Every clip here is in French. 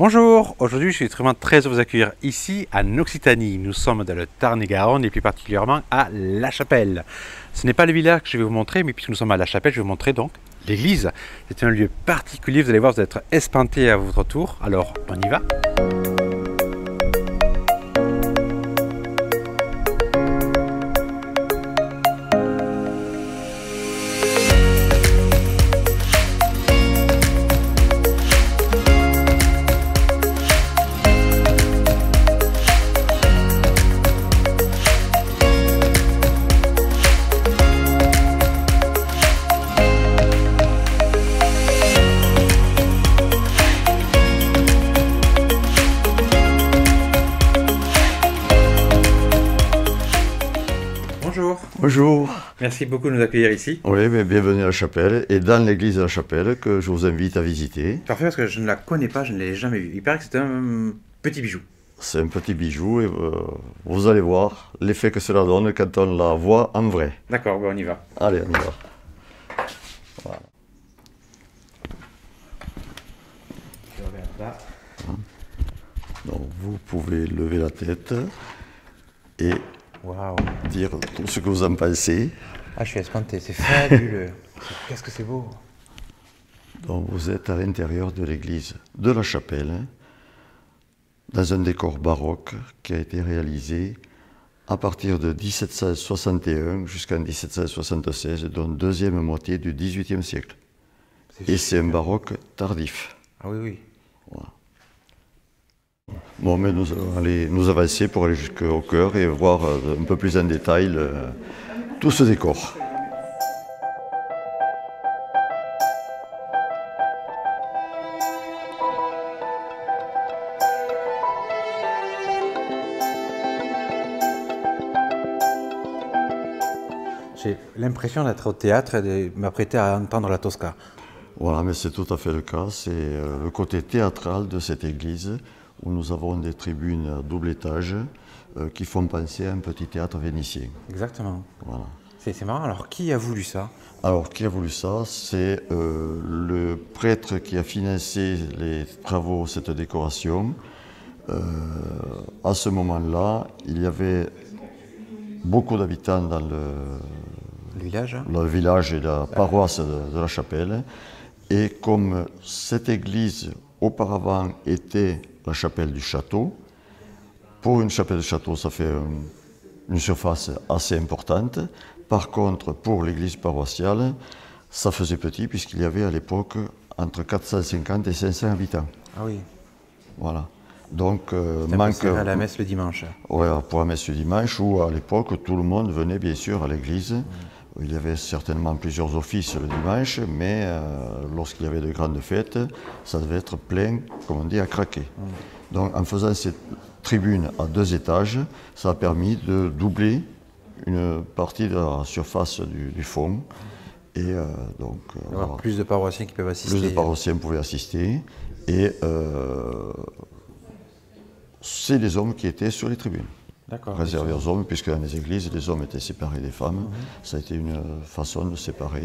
Bonjour, aujourd'hui je suis vraiment très heureux de vous accueillir ici en Occitanie. Nous sommes dans le Tarn-et-Garonne et plus particulièrement à La Chapelle. Ce n'est pas le village que je vais vous montrer, mais puisque nous sommes à La Chapelle, je vais vous montrer donc l'église. C'est un lieu particulier, vous allez voir, vous allez être espanté à votre tour. Alors on y va. Bonjour. Bonjour. Merci beaucoup de nous accueillir ici. Oui, mais bienvenue à La Chapelle et dans l'église de La Chapelle que je vous invite à visiter. Parfait, parce que je ne la connais pas, je ne l'ai jamais vue. Il paraît que c'est un petit bijou. C'est un petit bijou et vous allez voir l'effet que cela donne quand on la voit en vrai. D'accord, on y va. Allez, on y va. Voilà. Je regarde là. Donc vous pouvez lever la tête et Waouh. dire tout ce que vous en pensez. Ah, je suis espanté, c'est fabuleux. Qu'est-ce que c'est beau. Donc vous êtes à l'intérieur de l'église de La Chapelle, dans un décor baroque qui a été réalisé à partir de 1761 jusqu'en 1776, donc deuxième moitié du XVIIIe siècle. Et c'est un baroque tardif. Ah oui, oui. Voilà. Bon, mais nous allons aller nous avancer pour aller jusqu'au cœur et voir un peu plus en détail tout ce décor. J'ai l'impression d'être au théâtre et de m'apprêter à entendre la Tosca. Voilà, mais c'est tout à fait le cas. C'est le côté théâtral de cette église où nous avons des tribunes à double étage qui font penser à un petit théâtre vénitien. Exactement. Voilà. C'est marrant, alors qui a voulu ça? Alors, qui a voulu ça? C'est le prêtre qui a financé les travaux, cette décoration. À ce moment-là, il y avait beaucoup d'habitants dans Le village, hein? le village et la paroisse de La Chapelle. Et comme cette église, auparavant, était la chapelle du château, pour une chapelle de château, ça fait une surface assez importante. Par contre, pour l'église paroissiale, ça faisait petit, puisqu'il y avait à l'époque entre 450 et 500 habitants. Ah oui. Voilà. Donc, manque à la messe le dimanche. Ouais, pour la messe du dimanche, où à l'époque, tout le monde venait bien sûr à l'église. Il y avait certainement plusieurs offices le dimanche, mais lorsqu'il y avait de grandes fêtes, ça devait être plein, comme on dit, à craquer. Donc, en faisant cette tribune à 2 étages, ça a permis de doubler une partie de la surface du fond. Et donc, avoir plus de paroissiens qui peuvent assister. Plus de paroissiens pouvaient assister. Et c'est les hommes qui étaient sur les tribunes. Réservés aux hommes, puisque dans les églises, les hommes étaient séparés des femmes. Ça a été une façon de séparer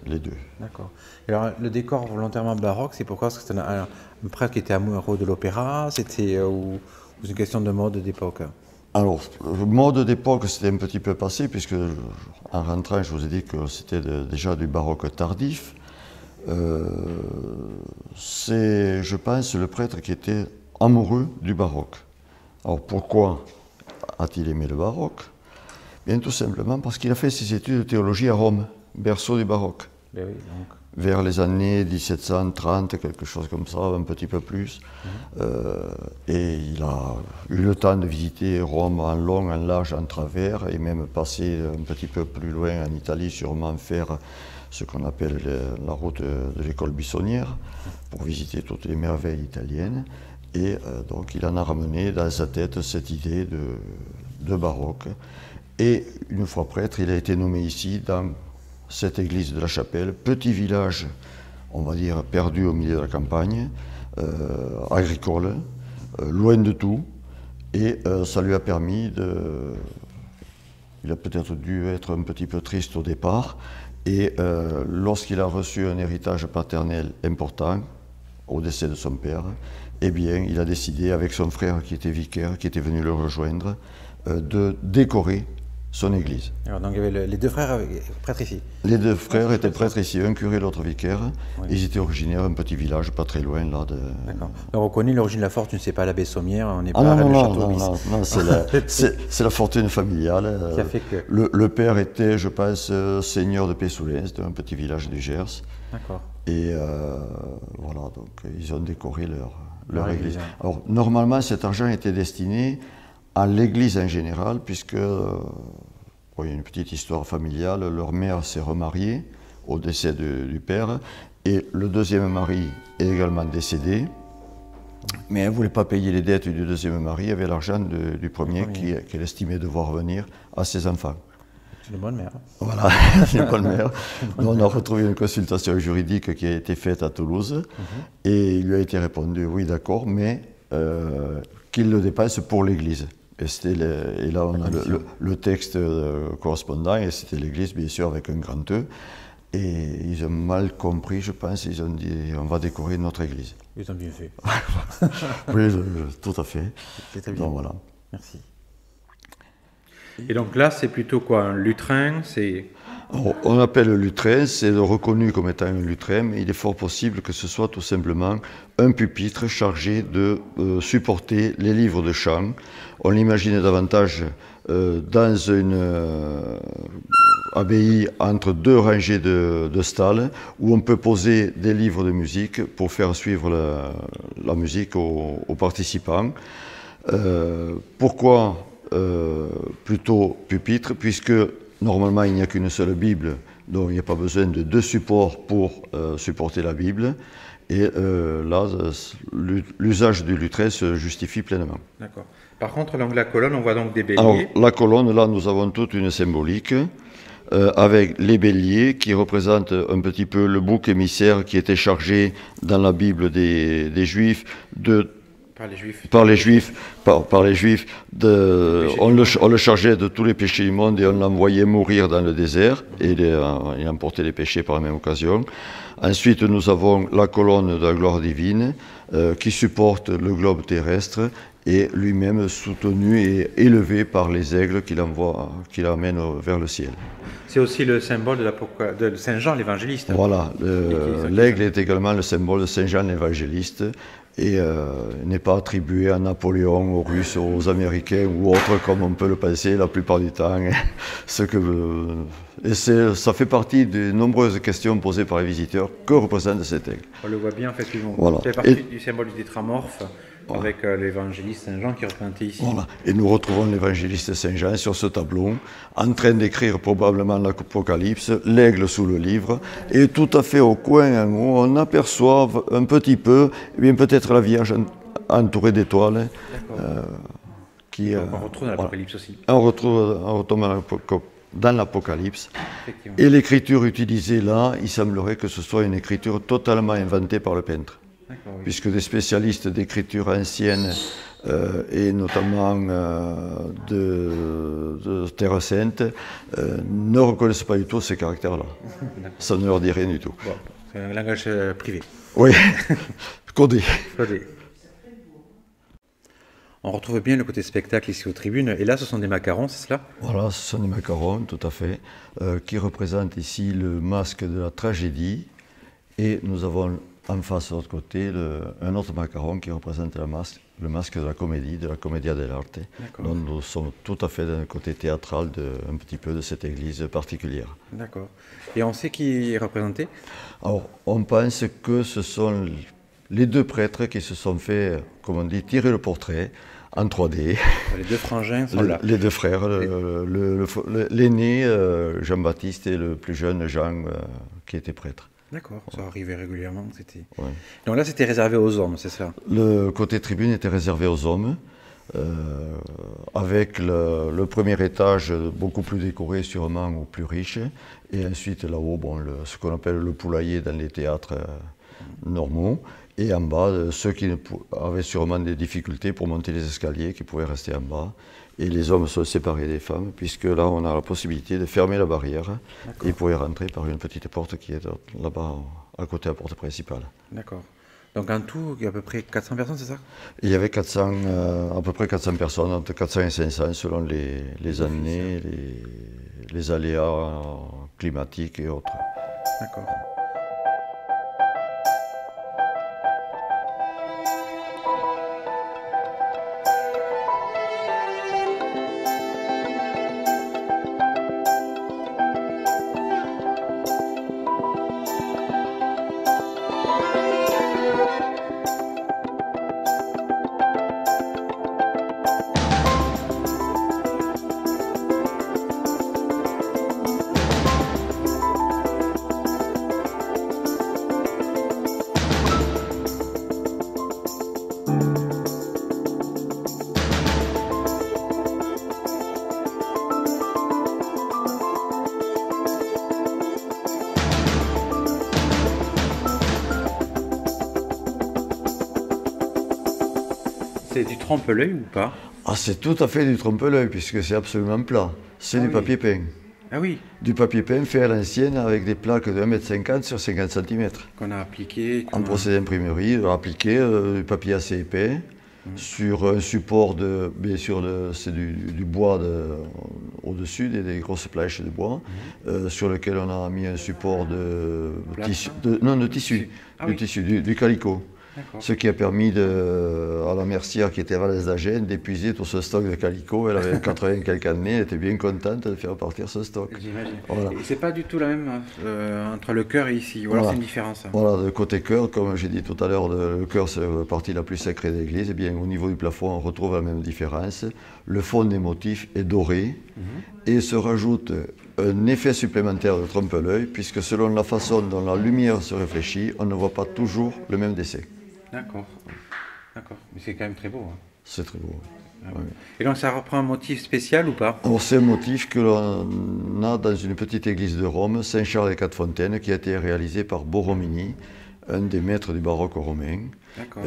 les deux. D'accord. Alors, le décor volontairement baroque, c'est pourquoi? Parce que c'est un prêtre qui était amoureux de l'opéra, c'était ou une question de mode d'époque? Alors, le mode d'époque, c'était un petit peu passé, puisque en rentrant, je vous ai dit que c'était déjà du baroque tardif. C'est, je pense, le prêtre qui était amoureux du baroque. Alors pourquoi a-t-il aimé le baroque? Bien tout simplement parce qu'il a fait ses études de théologie à Rome, berceau du baroque. Ben oui, donc. Vers les années 1730, quelque chose comme ça, un petit peu plus. Et il a eu le temps de visiter Rome en long, en large, en travers, et même passer un petit peu plus loin en Italie, sûrement faire ce qu'on appelle la route de l'école buissonnière, pour visiter toutes les merveilles italiennes. Et donc il en a ramené dans sa tête cette idée de baroque. Et une fois prêtre, il a été nommé ici dans cette église de La Chapelle, petit village, on va dire, perdu au milieu de la campagne, agricole, loin de tout. Et ça lui a permis de... Il a peut-être dû être un petit peu triste au départ. Et lorsqu'il a reçu un héritage paternel important, au décès de son père, eh bien, il a décidé, avec son frère qui était vicaire, qui était venu le rejoindre, de décorer son église. Alors, donc il y avait les deux frères prêtres ici. Les deux frères étaient prêtres ici, un curé, l'autre vicaire. Oui. Ils étaient originaires d'un petit village pas très loin là. D'accord. On reconnaît l'origine de la fortune, c'est pas l'abbé Sommière, on n'est Ah pas non, le non, château non, Bis. non, c'est la fortune familiale. Qui a fait que... Le père était, je pense, seigneur de Pessoulins, c'était un petit village du Gers. D'accord. Et voilà, donc ils ont décoré leur église. Hein. Alors, normalement, cet argent était destiné à l'église en général, puisque, il y a une petite histoire familiale, leur mère s'est remariée au décès du père, et le deuxième mari est également décédé, mais elle ne voulait pas payer les dettes du deuxième mari, elle avait l'argent du premier qu'elle estimait devoir revenir à ses enfants. C'est une bonne mère. Voilà, c'est une bonne mère. Nous, on a retrouvé une consultation juridique qui a été faite à Toulouse, et il lui a été répondu, oui d'accord, mais qu'il le dépasse pour l'Église. Et là, on a le texte correspondant, et c'était l'Église, bien sûr, avec un grand E. Et ils ont mal compris, je pense, ils ont dit on va décorer notre Église. Ils ont bien fait. Oui, tout à fait. C'est très bien. Donc, voilà. Merci. Et donc là, c'est plutôt quoi, un lutrin, c'est... On appelle le lutrin, c'est reconnu comme étant un lutrin, mais il est fort possible que ce soit tout simplement un pupitre chargé de supporter les livres de chant. On l'imagine davantage dans une abbaye entre deux rangées de stalles, où on peut poser des livres de musique pour faire suivre la musique aux participants. Pourquoi plutôt pupitre, puisque normalement il n'y a qu'une seule Bible, donc il n'y a pas besoin de deux supports pour supporter la Bible, et là l'usage du lutrin se justifie pleinement. D'accord. Par contre, la colonne, on voit donc des béliers. Alors la colonne, là nous avons toute une symbolique, avec les béliers qui représentent un petit peu le bouc émissaire qui était chargé dans la Bible des Juifs de... Par les Juifs, on le chargeait de tous les péchés du monde et on l'envoyait mourir dans le désert et il emportait les péchés par la même occasion. Ensuite, nous avons la colonne de la gloire divine qui supporte le globe terrestre et lui-même soutenu et élevé par les aigles qui l'amènent vers le ciel. C'est aussi le symbole de Saint Jean l'évangéliste. Voilà, l'aigle est également le symbole de Saint Jean l'évangéliste. Et n'est pas attribué à Napoléon, aux Russes, aux Américains ou autres, comme on peut le penser la plupart du temps. Ça fait partie des nombreuses questions posées par les visiteurs. Que représente cet aigle? On le voit bien, effectivement. Voilà. Ça fait partie du symbole du tétramorphe, avec l'évangéliste Saint Jean qui est représenté ici. Voilà. Et nous retrouvons l'évangéliste Saint Jean sur ce tableau, en train d'écrire probablement l'Apocalypse, l'aigle sous le livre, et tout à fait au coin en haut, on aperçoit un petit peu, eh bien peut-être la Vierge entourée d'étoiles. On retrouve dans l'Apocalypse aussi. On retrouve dans l'Apocalypse. Et l'écriture utilisée là, il semblerait que ce soit une écriture totalement inventée par le peintre. Oui. Puisque des spécialistes d'écriture ancienne et notamment de Terre Sainte ne reconnaissent pas du tout ces caractères-là. Ça ne leur dit rien du tout. Bon, c'est un langage privé. Oui, codé. On retrouve bien le côté spectacle ici aux tribunes. Et là, ce sont des macarons, c'est cela? Voilà, ce sont des macarons, tout à fait, qui représentent ici le masque de la tragédie. Et nous avons en face, de l'autre côté, un autre macaron qui représente le masque de la comédie, de la Commedia dell'arte. Donc nous sommes tout à fait d'un côté théâtral un petit peu de cette église particulière. D'accord. Et on sait qui est représenté? Alors, on pense que ce sont les deux prêtres qui se sont fait, comme on dit, tirer le portrait en 3D. Les deux frangins sont là. Les deux frères, l'aîné Jean-Baptiste et le plus jeune Jean qui était prêtre. D'accord, ça arrivait régulièrement. Ouais. Donc là, c'était réservé aux hommes, c'est ça? Le côté tribune était réservé aux hommes, avec le premier étage beaucoup plus décoré sûrement ou plus riche, et ensuite là-haut, ce qu'on appelle le poulailler dans les théâtres normaux, et en bas, ceux qui avaient sûrement des difficultés pour monter les escaliers, qui pouvaient rester en bas. Et les hommes sont séparés des femmes, puisque là, on a la possibilité de fermer la barrière et pouvoir rentrer par une petite porte qui est là-bas, à côté de la porte principale. D'accord. Donc en tout, il y a à peu près 400 personnes, c'est ça? Il y avait 400, à peu près 400 personnes, entre 400 et 500 selon les années, les aléas climatiques et autres. D'accord. C'est du trompe-l'œil ou pas? Ah, c'est tout à fait du trompe-l'œil puisque c'est absolument plat. C'est Ah du oui. papier peint. Ah oui, Du papier peint fait à l'ancienne avec des plaques de 1,50 m sur 50 cm. qu'on a appliqué. En procédé d'imprimerie, appliqué du papier assez épais sur un support de, bien sûr, c'est du bois au-dessus, des grosses planches de bois, sur lequel on a mis un support de tissu, de tissu, Ah du oui. tissu, du calicot. D'accord. Ce qui a permis à la mercière qui était à Valais d'Agen d'épuiser tout ce stock de calicot. Elle avait 80 et quelques années, elle était bien contente de faire partir ce stock. J'imagine. Voilà. Et c'est pas du tout la même entre le cœur et ici, ou alors Voilà. c'est une différence. Voilà, de côté cœur, comme j'ai dit tout à l'heure, le cœur c'est la partie la plus sacrée de l'église. Eh bien, au niveau du plafond, on retrouve la même différence. Le fond des motifs est doré et se rajoute un effet supplémentaire de trompe-l'œil, puisque selon la façon dont la lumière se réfléchit, on ne voit pas toujours le même dessin. D'accord. D'accord. Mais c'est quand même très beau. Hein. C'est très beau. Ah ouais. Et donc ça reprend un motif spécial ou pas? Alors, c'est un motif que l'on a dans une petite église de Rome, Saint-Charles-des-Quatre-Fontaines, qui a été réalisé par Borromini, un des maîtres du baroque romain.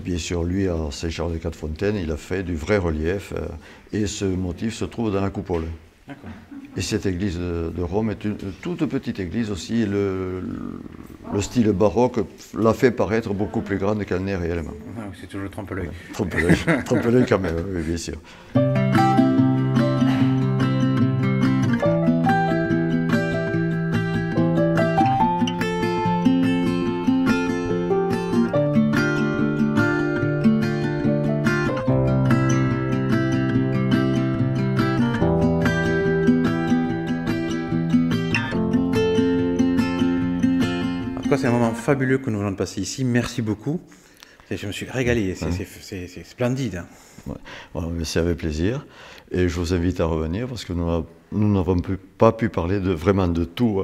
Bien sûr, lui, à Saint-Charles-des-Quatre-Fontaines, il a fait du vrai relief et ce motif se trouve dans la coupole. Et cette église de Rome est une toute petite église aussi. Le style baroque l'a fait paraître beaucoup plus grande qu'elle n'est réellement. Ah, c'est toujours trompe-l'œil. Trompe-l'œil, trompe-l'œil quand même, oui, bien sûr. En tout cas, c'est un moment fabuleux que nous venons de passer ici. Merci beaucoup. Je me suis régalé. C'est splendide. Hein. Ouais. Voilà, c'est avec plaisir. Et je vous invite à revenir parce que nous n'avons pas pu parler vraiment de tout.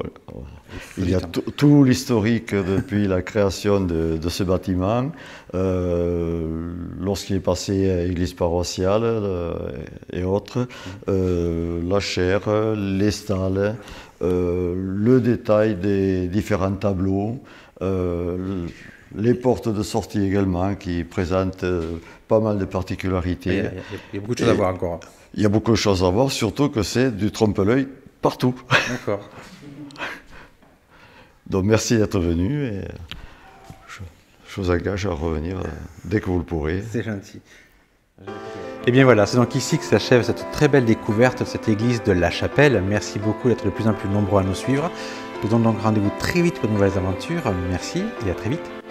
Il y a tout l'historique depuis la création de ce bâtiment, lorsqu'il est passé à l'église paroissiale et autres, la chaire, les stalles, le détail des différents tableaux, les portes de sortie également qui présentent pas mal de particularités. Il y a beaucoup de choses à voir encore. Il y a beaucoup de choses à voir, surtout que c'est du trompe-l'œil partout. D'accord. Donc merci d'être venu et je vous engage à revenir dès que vous le pourrez. C'est gentil. Et bien voilà, c'est donc ici que s'achève cette très belle découverte de cette église de La Chapelle. Merci beaucoup d'être de plus en plus nombreux à nous suivre. Je vous donne donc rendez-vous très vite pour de nouvelles aventures. Merci et à très vite.